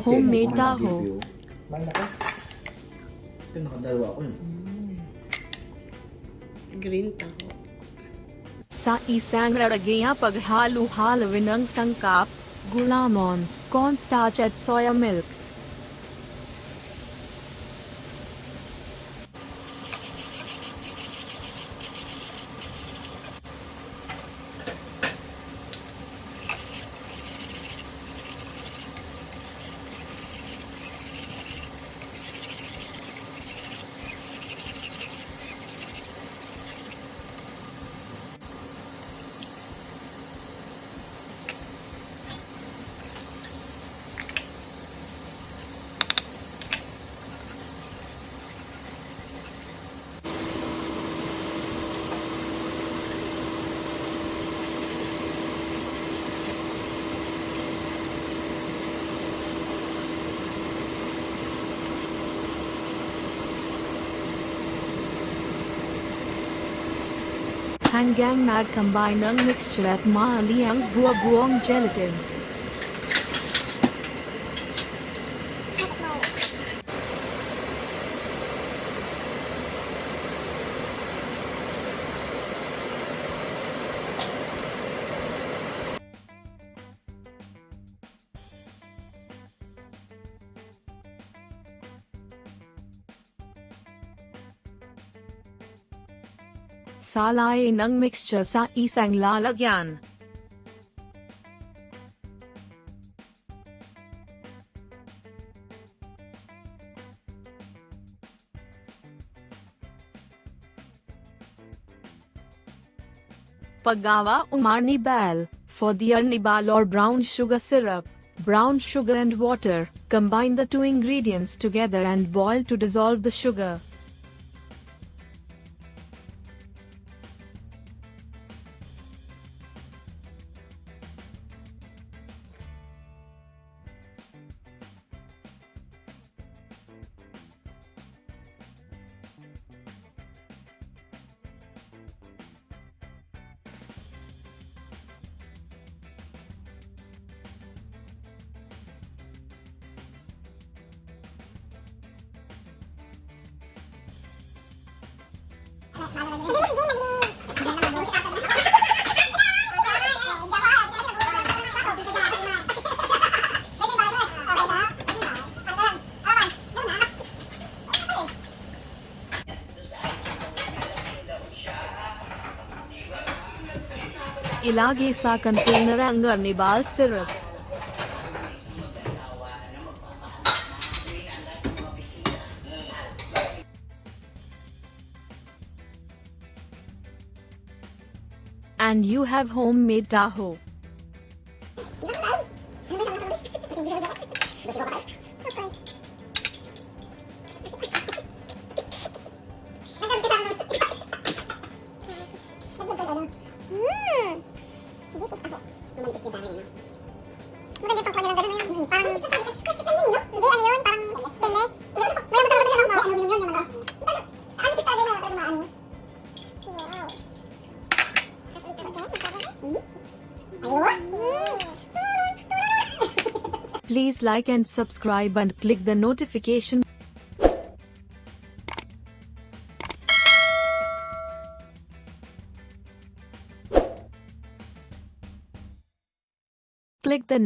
Home Made Taho. Mahal ako. Ito, nakadalawa ako yun. Green taho. Sa isang raragayang paghalo-halo ng sangkap, gulamon, cornstarch at soya milk. Hanggang mag-combine ng mixture at maali ang buo-buong gelatin. Salayin ng mixture sa isang lalagyan. Paggawa umarnibal, for the arnibal or brown sugar syrup, brown sugar and water, combine the two ingredients together and boil to dissolve the sugar. Ilagay sa container ang arnibal syrup. And you have homemade taho. Please like and subscribe and click the notification. Click the